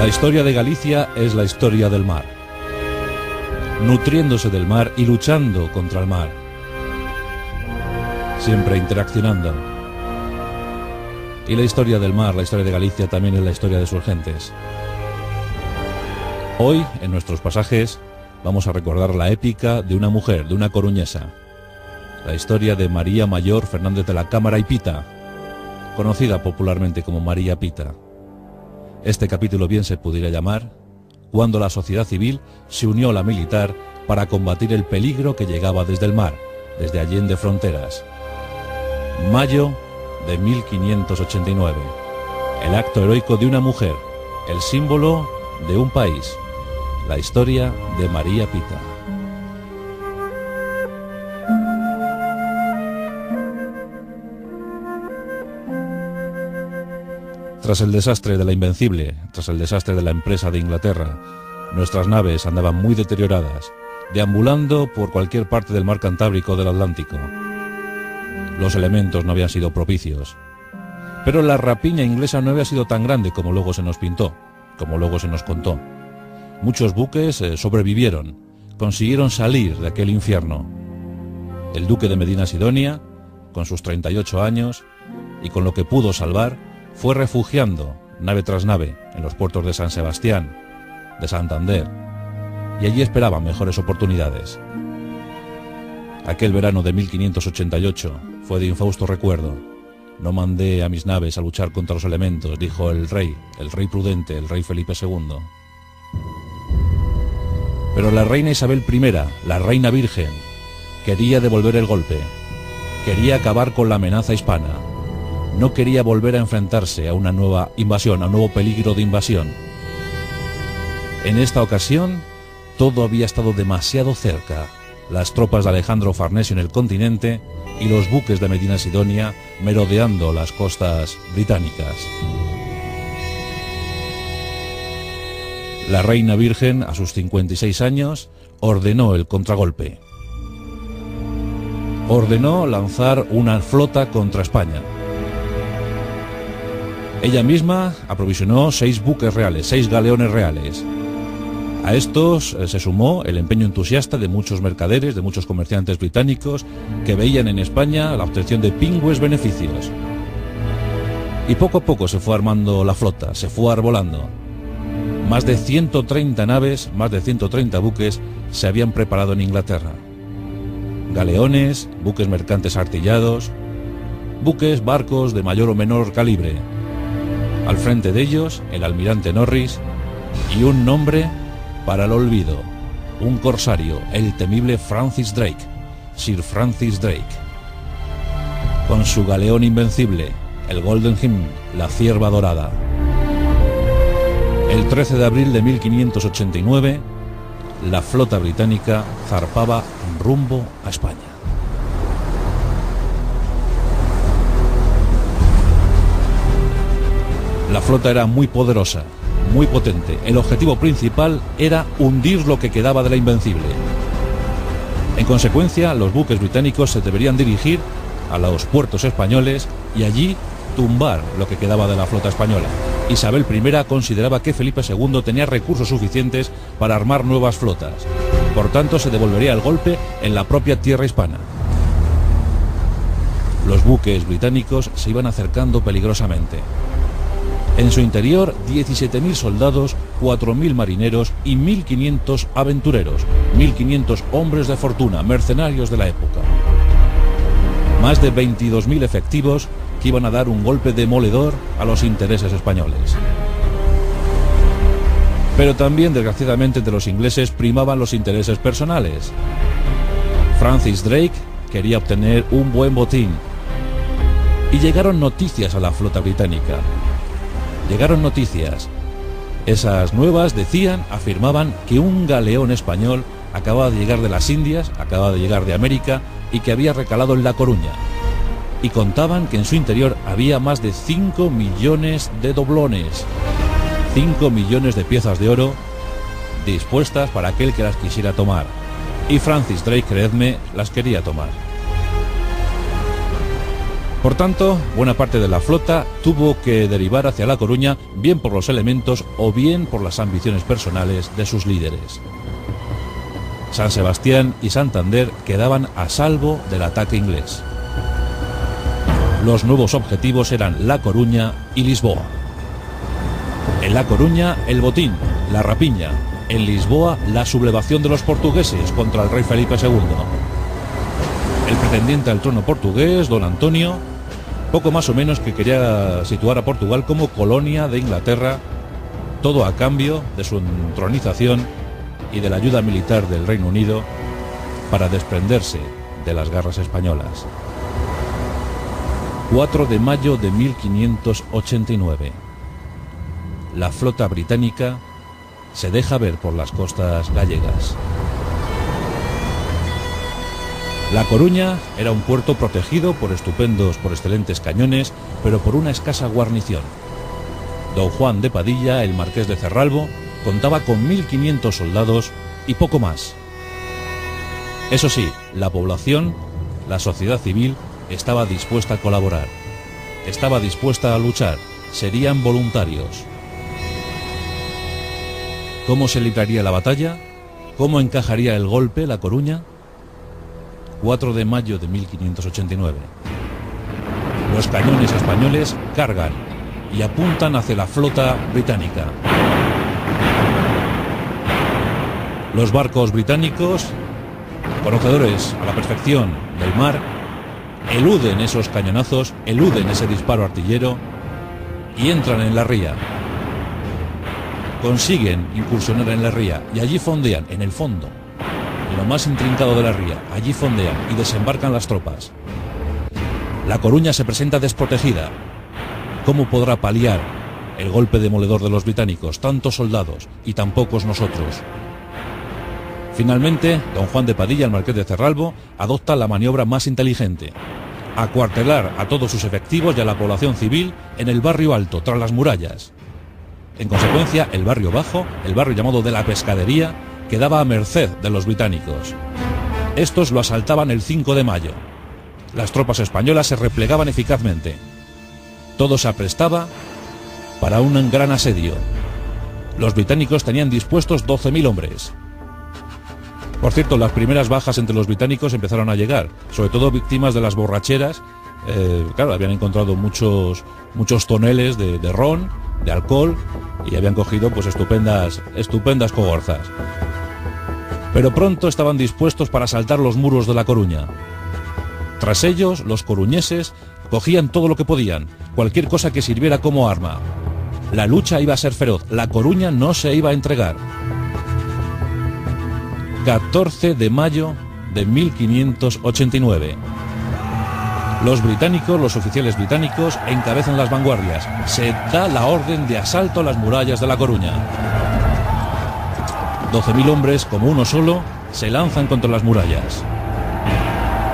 La historia de Galicia es la historia del mar, nutriéndose del mar y luchando contra el mar, siempre interaccionando. Y la historia del mar, la historia de Galicia, también es la historia de sus gentes. Hoy, en nuestros pasajes, vamos a recordar la épica de una mujer, de una coruñesa, la historia de María Mayor Fernández de la Cámara y Pita, conocida popularmente como María Pita. Este capítulo bien se pudiera llamar Cuando la sociedad civil se unió a la militar para combatir el peligro que llegaba desde el mar, desde allende fronteras. Mayo de 1589. El acto heroico de una mujer, el símbolo de un país. La historia de María Pita. Tras el desastre de la Invencible, tras el desastre de la empresa de Inglaterra, nuestras naves andaban muy deterioradas, deambulando por cualquier parte del mar Cantábrico del Atlántico. Los elementos no habían sido propicios. Pero la rapiña inglesa no había sido tan grande como luego se nos pintó, como luego se nos contó. Muchos buques sobrevivieron, consiguieron salir de aquel infierno. El duque de Medina Sidonia, con sus 38 años, y con lo que pudo salvar, fue refugiando, nave tras nave, en los puertos de San Sebastián, de Santander, y allí esperaban mejores oportunidades. Aquel verano de 1588 fue de infausto recuerdo. No mandé a mis naves a luchar contra los elementos, dijo el rey prudente, el rey Felipe II. Pero la reina Isabel I, la reina virgen, quería devolver el golpe, quería acabar con la amenaza hispana. No quería volver a enfrentarse a una nueva invasión, a un nuevo peligro de invasión. En esta ocasión, todo había estado demasiado cerca. Las tropas de Alejandro Farnesio en el continente y los buques de Medina Sidonia merodeando las costas británicas. La reina virgen, a sus 56 años, ordenó el contragolpe. Ordenó lanzar una flota contra España. Ella misma aprovisionó 6 buques reales, 6 galeones reales. A estos se sumó el empeño entusiasta de muchos mercaderes, de muchos comerciantes británicos que veían en España la obtención de pingües beneficios. Y poco a poco se fue armando la flota, se fue arbolando. Más de 130 naves, más de 130 buques se habían preparado en Inglaterra. Galeones, buques mercantes artillados, buques, barcos de mayor o menor calibre. Al frente de ellos, el almirante Norris y un nombre para el olvido, un corsario, el temible Francis Drake, Sir Francis Drake. Con su galeón invencible, el Golden Hind, la Cierva Dorada. El 13 de abril de 1589, la flota británica zarpaba rumbo a España. La flota era muy poderosa, muy potente. El objetivo principal era hundir lo que quedaba de la Invencible. En consecuencia, los buques británicos se deberían dirigir a los puertos españoles y allí tumbar lo que quedaba de la flota española. Isabel I consideraba que Felipe II tenía recursos suficientes para armar nuevas flotas. Por tanto, se devolvería el golpe en la propia tierra hispana. Los buques británicos se iban acercando peligrosamente. En su interior, 17.000 soldados, 4.000 marineros y 1.500 aventureros, 1.500 hombres de fortuna, mercenarios de la época. Más de 22.000 efectivos que iban a dar un golpe demoledor a los intereses españoles. Pero también, desgraciadamente, de los ingleses primaban los intereses personales. Francis Drake quería obtener un buen botín. Y llegaron noticias a la flota británica. Llegaron noticias. Esas nuevas afirmaban que un galeón español acababa de llegar de las Indias, acababa de llegar de América y que había recalado en La Coruña. Y contaban que en su interior había más de 5 millones de doblones, 5 millones de piezas de oro dispuestas para aquel que las quisiera tomar. Y Francis Drake, creedme, las quería tomar. Por tanto, buena parte de la flota tuvo que derivar hacia La Coruña, bien por los elementos o bien por las ambiciones personales de sus líderes. San Sebastián y Santander quedaban a salvo del ataque inglés. Los nuevos objetivos eran La Coruña y Lisboa. En La Coruña, el botín, la rapiña. En Lisboa, la sublevación de los portugueses contra el rey Felipe II. El pretendiente al trono portugués, don Antonio, poco más o menos que quería situar a Portugal como colonia de Inglaterra, todo a cambio de su entronización y de la ayuda militar del Reino Unido para desprenderse de las garras españolas. 4 de mayo de 1589. La flota británica se deja ver por las costas gallegas. La Coruña era un puerto protegido por excelentes cañones, pero por una escasa guarnición. Don Juan de Padilla, el marqués de Cerralbo, contaba con 1.500 soldados y poco más. Eso sí, la población, la sociedad civil, estaba dispuesta a colaborar, estaba dispuesta a luchar, serían voluntarios. ¿Cómo se libraría la batalla? ¿Cómo encajaría el golpe La Coruña? 4 de mayo de 1589. Los cañones españoles cargan y apuntan hacia la flota británica. Los barcos británicos, conocedores a la perfección del mar, eluden esos cañonazos, eluden ese disparo artillero y entran en la ría. Consiguen incursionar en la ría y allí fondean, en el fondo, en lo más intrincado de la ría, allí fondean y desembarcan las tropas. La Coruña se presenta desprotegida. ¿Cómo podrá paliar el golpe demoledor de los británicos? Tantos soldados y tan pocos nosotros. Finalmente, don Juan de Padilla, el marqués de Cerralbo, adopta la maniobra más inteligente: acuartelar a todos sus efectivos y a la población civil en el barrio alto, tras las murallas. En consecuencia, el barrio bajo, el barrio llamado de la Pescadería, quedaba a merced de los británicos. Estos lo asaltaban el 5 de mayo. Las tropas españolas se replegaban eficazmente. Todo se aprestaba para un gran asedio. Los británicos tenían dispuestos 12.000 hombres. Por cierto, las primeras bajas entre los británicos empezaron a llegar, sobre todo víctimas de las borracheras. Claro, habían encontrado muchos toneles de ron, de alcohol, y habían cogido pues estupendas cogorzas. Pero pronto estaban dispuestos para asaltar los muros de La Coruña. Tras ellos, los coruñeses cogían todo lo que podían, cualquier cosa que sirviera como arma. La lucha iba a ser feroz, La Coruña no se iba a entregar. 14 de mayo de 1589. Los británicos, los oficiales británicos, encabezan las vanguardias. Se da la orden de asalto a las murallas de La Coruña. 12.000 hombres, como uno solo, se lanzan contra las murallas.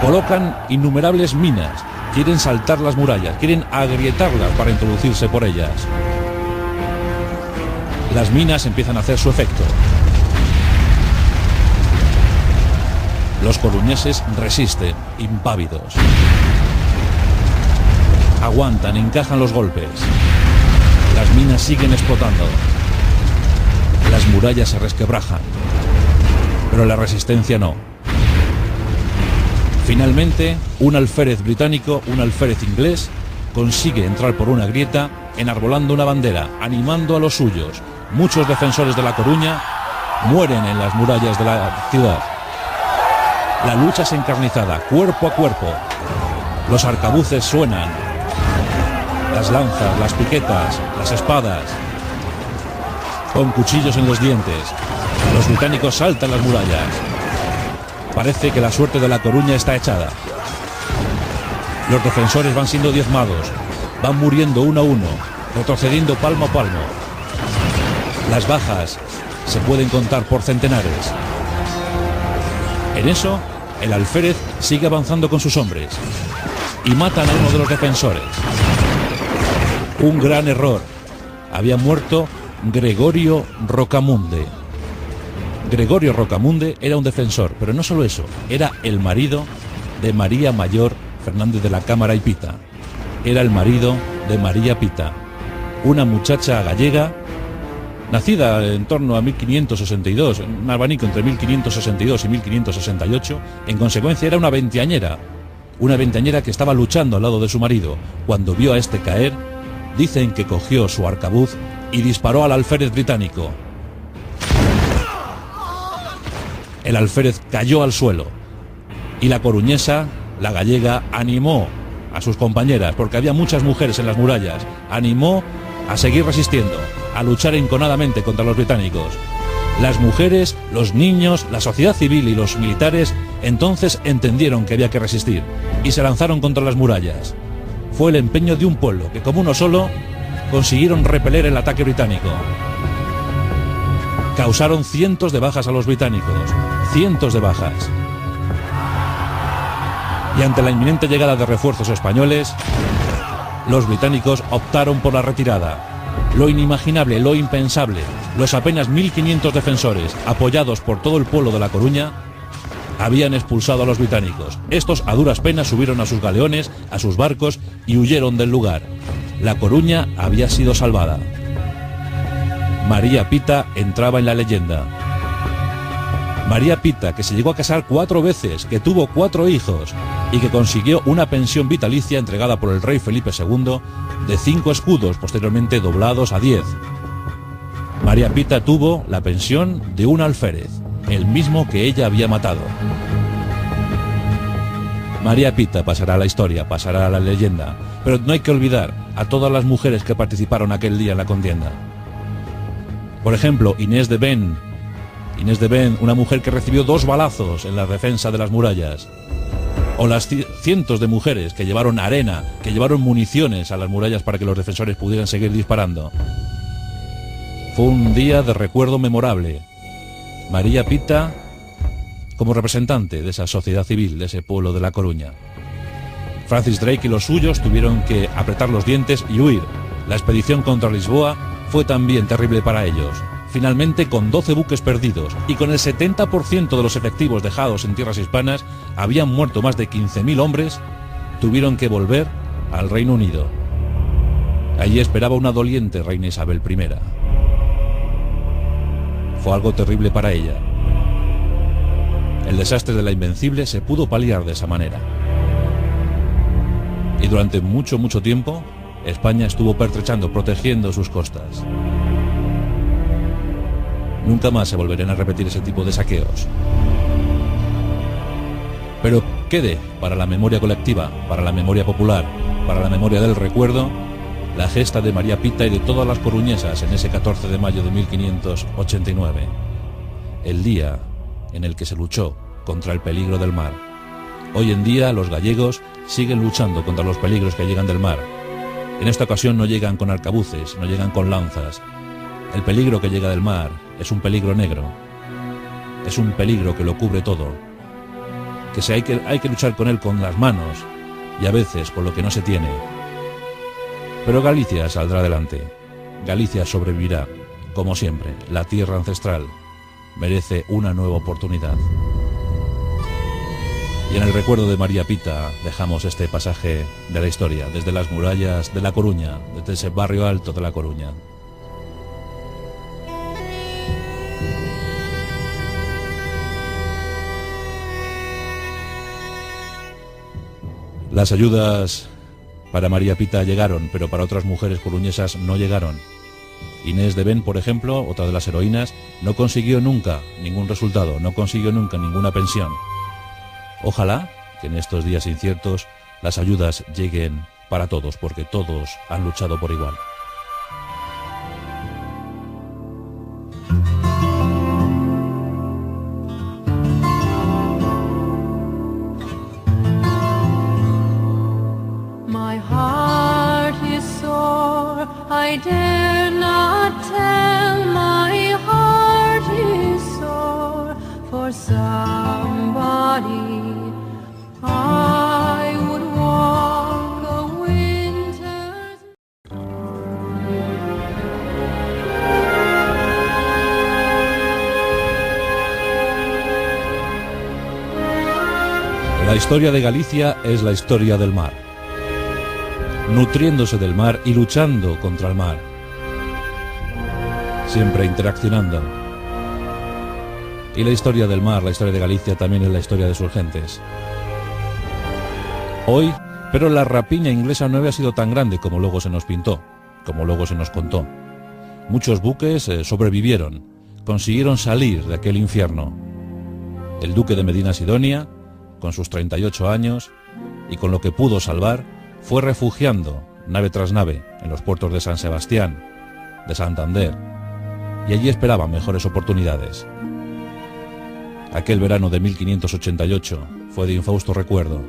Colocan innumerables minas. Quieren saltar las murallas, quieren agrietarlas para introducirse por ellas. Las minas empiezan a hacer su efecto. Los coruñeses resisten, impávidos. Aguantan, encajan los golpes. Las minas siguen explotando. Las murallas se resquebrajan. Pero la resistencia no. Finalmente, un alférez británico, un alférez inglés, consigue entrar por una grieta, enarbolando una bandera, animando a los suyos. Muchos defensores de La Coruña mueren en las murallas de la ciudad. La lucha es encarnizada, cuerpo a cuerpo. Los arcabuces suenan. Las lanzas, las piquetas, las espadas. Con cuchillos en los dientes. Los británicos saltan las murallas. Parece que la suerte de La Coruña está echada. Los defensores van siendo diezmados. Van muriendo uno a uno, retrocediendo palmo a palmo. Las bajas se pueden contar por centenares. En eso, el alférez sigue avanzando con sus hombres y matan a uno de los defensores. Un gran error. Había muerto Gregorio Rocamunde. Gregorio Rocamunde era un defensor, pero no solo eso, era el marido de María Mayor Fernández de la Cámara y Pita, era el marido de María Pita, una muchacha gallega nacida en torno a 1562, un abanico entre 1562 y 1568. En consecuencia era una veinteañera que estaba luchando al lado de su marido. Cuando vio a este caer, dicen que cogió su arcabuz y disparó al alférez británico. El alférez cayó al suelo y la coruñesa, la gallega, animó a sus compañeras, porque había muchas mujeres en las murallas, animó a seguir resistiendo, a luchar enconadamente contra los británicos. Las mujeres, los niños, la sociedad civil y los militares entonces entendieron que había que resistir y se lanzaron contra las murallas. Fue el empeño de un pueblo que, como uno solo, consiguieron repeler el ataque británico. Causaron cientos de bajas a los británicos, cientos de bajas. Y ante la inminente llegada de refuerzos españoles, los británicos optaron por la retirada. Lo inimaginable, lo impensable, los apenas 1500 defensores, apoyados por todo el pueblo de La Coruña, habían expulsado a los británicos. Estos a duras penas subieron a sus galeones, a sus barcos y huyeron del lugar. La Coruña había sido salvada. María Pita entraba en la leyenda. María Pita, que se llegó a casar 4 veces, que tuvo 4 hijos y que consiguió una pensión vitalicia entregada por el rey Felipe II de 5 escudos, posteriormente doblados a 10. María Pita tuvo la pensión de un alférez, el mismo que ella había matado. María Pita pasará a la historia, pasará a la leyenda, pero no hay que olvidar a todas las mujeres que participaron aquel día en la contienda. Por ejemplo, Inés de Ben, una mujer que recibió 2 balazos en la defensa de las murallas. O las cientos de mujeres que llevaron arena, que llevaron municiones a las murallas para que los defensores pudieran seguir disparando. Fue un día de recuerdo memorable. María Pita como representante de esa sociedad civil, de ese pueblo de La Coruña. Francis Drake y los suyos tuvieron que apretar los dientes y huir. La expedición contra Lisboa fue también terrible para ellos. Finalmente, con 12 buques perdidos y con el 70% de los efectivos dejados en tierras hispanas, habían muerto más de 15.000 hombres, tuvieron que volver al Reino Unido. Allí esperaba una doliente reina Isabel I. Fue algo terrible para ella. El desastre de la Invencible se pudo paliar de esa manera. Y durante mucho tiempo, España estuvo pertrechando, protegiendo sus costas. Nunca más se volverán a repetir ese tipo de saqueos. Pero quede para la memoria colectiva, para la memoria popular, para la memoria del recuerdo, la gesta de María Pita y de todas las coruñesas en ese 14 de mayo de 1589. El día en el que se luchó contra el peligro del mar. Hoy en día los gallegos siguen luchando contra los peligros que llegan del mar. En esta ocasión no llegan con arcabuces, no llegan con lanzas. El peligro que llega del mar es un peligro negro. Es un peligro que lo cubre todo. Que hay que luchar con él con las manos y a veces con lo que no se tiene. Pero Galicia saldrá adelante. Galicia sobrevivirá, como siempre. La tierra ancestral merece una nueva oportunidad. Y en el recuerdo de María Pita dejamos este pasaje de la historia, desde las murallas de La Coruña, desde ese barrio alto de La Coruña. Las ayudas para María Pita llegaron, pero para otras mujeres coruñesas no llegaron. Inés de Ben, por ejemplo, otra de las heroínas, no consiguió nunca ningún resultado, no consiguió nunca ninguna pensión. Ojalá que en estos días inciertos las ayudas lleguen para todos, porque todos han luchado por igual. My heart is sore, I dare not tell. My heart is sore for somebody. I would walk a winter's. La historia de Galicia es la historia del mar. nutriéndose del mar y luchando contra el mar, siempre interaccionando. Y la historia del mar, la historia de Galicia, también es la historia de sus gentes. Hoy, pero la rapiña inglesa no había sido tan grande como luego se nos pintó, como luego se nos contó. Muchos buques sobrevivieron, consiguieron salir de aquel infierno. El duque de Medina Sidonia, con sus 38 años, y con lo que pudo salvar, fue refugiando, nave tras nave, en los puertos de San Sebastián, de Santander, y allí esperaban mejores oportunidades. Aquel verano de 1588 fue de infausto recuerdo.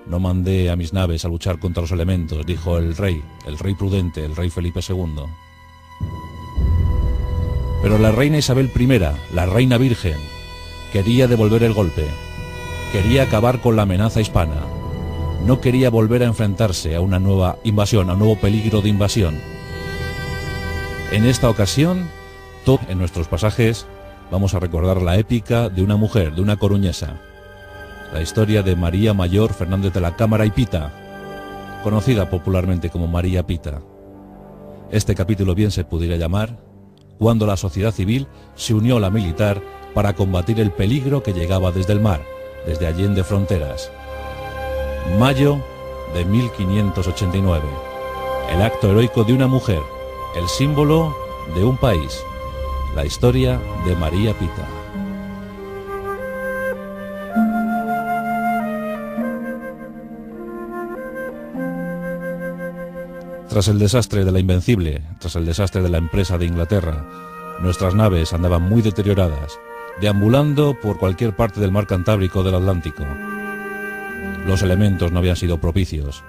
No mandé a mis naves a luchar contra los elementos, dijo el rey prudente, el rey Felipe II. Pero la reina Isabel I, la reina virgen, quería devolver el golpe, quería acabar con la amenaza hispana, no quería volver a enfrentarse a una nueva invasión, a un nuevo peligro de invasión. En esta ocasión, en nuestros pasajes, vamos a recordar la épica de una mujer, de una coruñesa, la historia de María Mayor Fernández de la Cámara y Pita, conocida popularmente como María Pita. Este capítulo bien se pudiera llamar Cuando la sociedad civil se unió a la militar para combatir el peligro que llegaba desde el mar, desde allende fronteras. Mayo de 1589. El acto heroico de una mujer, el símbolo de un país. La historia de María Pita. Tras el desastre de la Invencible, tras el desastre de la empresa de Inglaterra, nuestras naves andaban muy deterioradas, deambulando por cualquier parte del mar Cantábrico o del Atlántico. Los elementos no habían sido propicios.